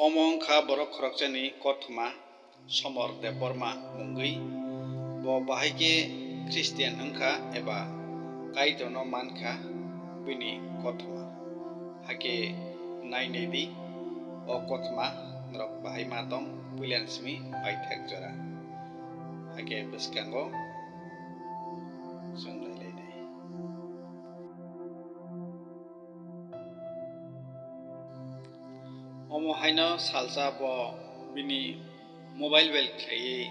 wngkha borok khorokjani kothma somor de borma mungui bo bahaikhe khristian wngkha eba kaitono mankha bini kothma hake nainedi o kothma norok bahai matong puilan simi baithak jora hake bwskango जों रायलायनाय omo haino salsa bo bini mobile bel khlai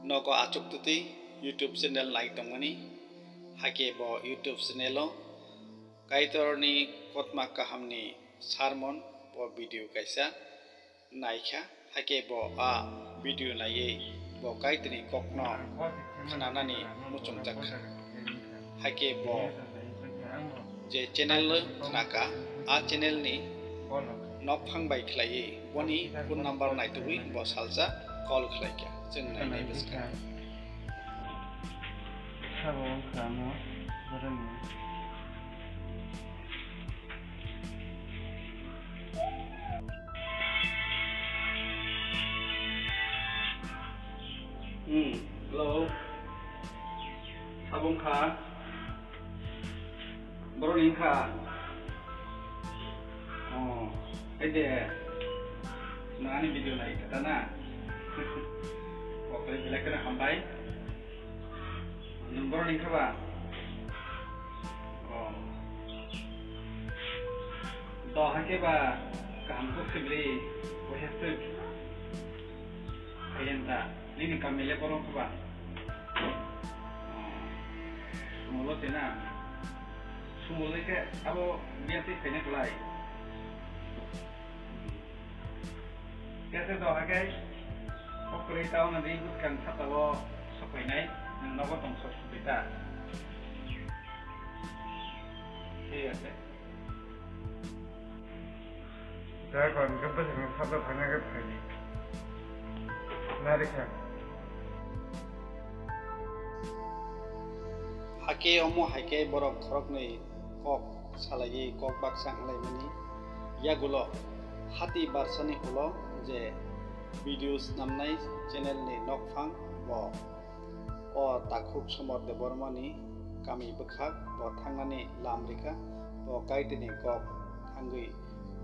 nogo achuktuti YouTube channel nai tongmani hake bo YouTube channel o kaitorni kotma kahamni sermon bo video kaisa naikha hake bo a video nai bo kaitini kokno khananani muchungjak hake bo je channel khanaka a channel ni nok phangbai khlai boni phone number naitui bo salsa call khlaikya जों नायनाय बस्का साबो खामो बरनि hello sabong kha boroni kha ede nani video nai kata na waktu bila kena hambai boroni kha ba do hake ba kam ko sibli wahesuk ayanta ini kamile borong kha ba mulo tena sumule ke abo biasa kena kelai कैसे तो आगे ऑपरेटर नदी बुkan satawo sopainai nogo tongso subita ঠিক আছে जागोन गबो जों साबा थांनागो थायो नारिखा hake omo hake borok khoroknei kok salai kok baksang laimani yagulo hati barsani ulo je videos namnai channel ni nokphang bo o takhuk somor de bormani kami bkhak bo thangnani lamrika bo kaitini kok thangui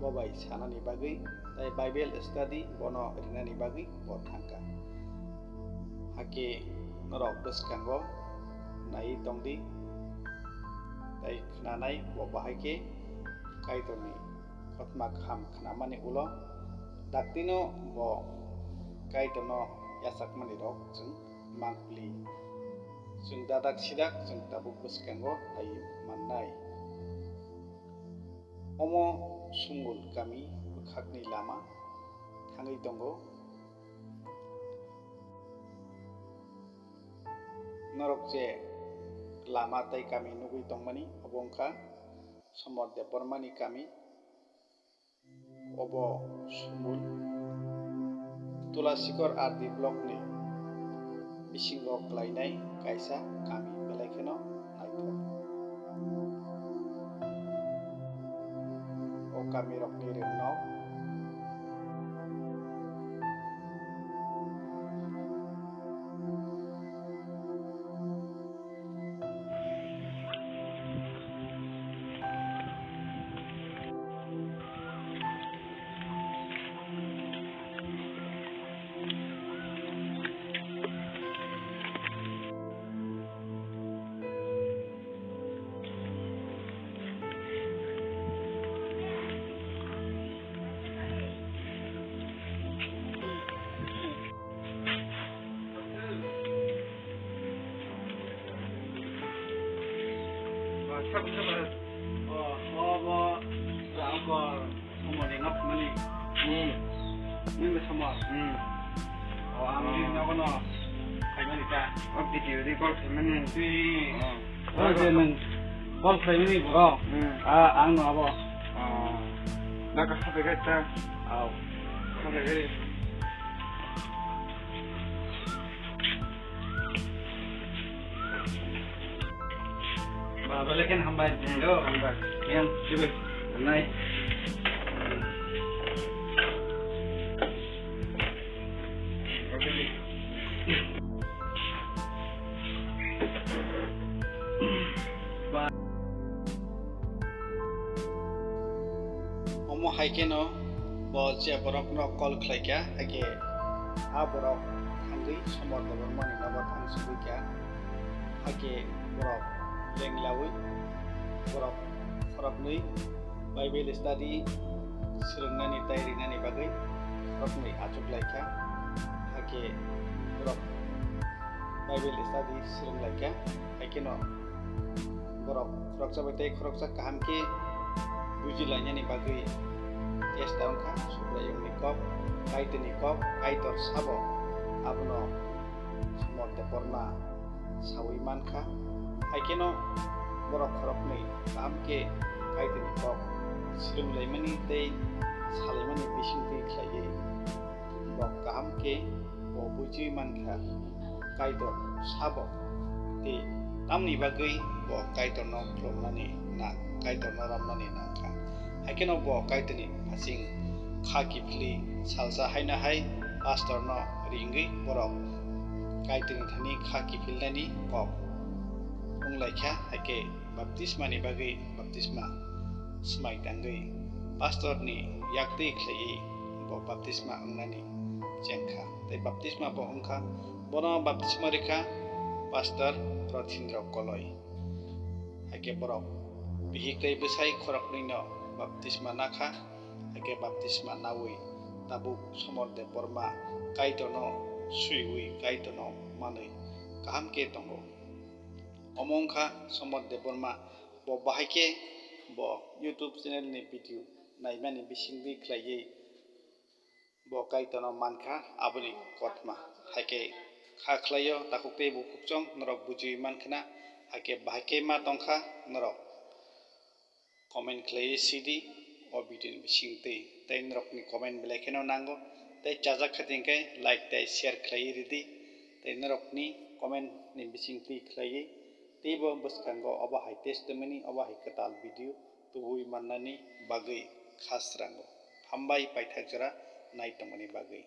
bo bai sanani bagui tai bible study bono rinani bagui bo thangka hake norok bwskango nai tongdi tai khnanai bo bahaikhe kaitoni kotma kham khnamani ulo daktino bo kaitono yasakmani rok jeng mangpli jeng dadak sidak jeng tabuk bwskango ai mannai omo sungul kami bkhakni lama thangui tongo norok je lama tai kami nugui tongmani wngkha somor de bormani kami obo sumul tulasikor ardi blok ni bisingo klainai kaisa kami belaikeno naithok o kami rok ni rengno sabsabar obo rakor somoni ngap mani ni somor amri nagono kaimani ta video di kol semene si nang kol kaimani bro ang abo naka sabega ta au sabega balikan hambai yo hambai yang coba naik omo haike no bo je borok no call khlaika hake a borok thangui somor de borma ni nabo thang suika hake borok lenglawi borok khoroknui Bible study srungnani tairinani bagai khoroknui achuklaika hake borok Bible study srunglaika hake no borok khoroksa batai khoroksa kaham ke bujilainani bagai test wngkha subrayung ni kop kaite ni kop kaitor sabo abono somor de porma sawi mankha hake no borok khoroknui kaham ke kaite ni kop srunglaimani tei salaimani bisingtui khlaiye bo kaham ke bo bujui mankha kaitor sabo tei tamni bagai bo kaitor no khlomnani na kaitor no ramnani na kha hake no bo kaitoni phasing khaki phli salsa haina hai pastor no ringui borok kaitoni thani khaki philnani kok unglaikha hake baptisma ni bagai baptisma smai tangui pastor ni yaktei khlai bo baptisma ungnani jengkha tei baptisma bo wngkha bono baptisma rekha pastor Rothindra koloi hake borok bihiktei bwsai khoroknui no baptisma nakha hake baptisma nawi tabuk somor de porma kaito no suiwi kaito no manui kaham ke tongo omo wngkha somor de porma bo bahaikhe bo YouTube channel ni video naimani bisingbi khlaiye bo kaito no mankha aboni kotma hake kha khlaio takukte bo khukchong norok bujui mankhana hake bahaikhe ma tongkha norok comment khlaiye cd o video ni bisingtui tei norok ni comment belai kheno nango tei chajak khatingkai like tei share khlaiye ridi tei norok ni comment ni bisingtui khlaiye tei bo bwskango obo hai testimony obo hai kwtal video tubui mannani bagui khasrango hambai paithak jora naitongmani bagui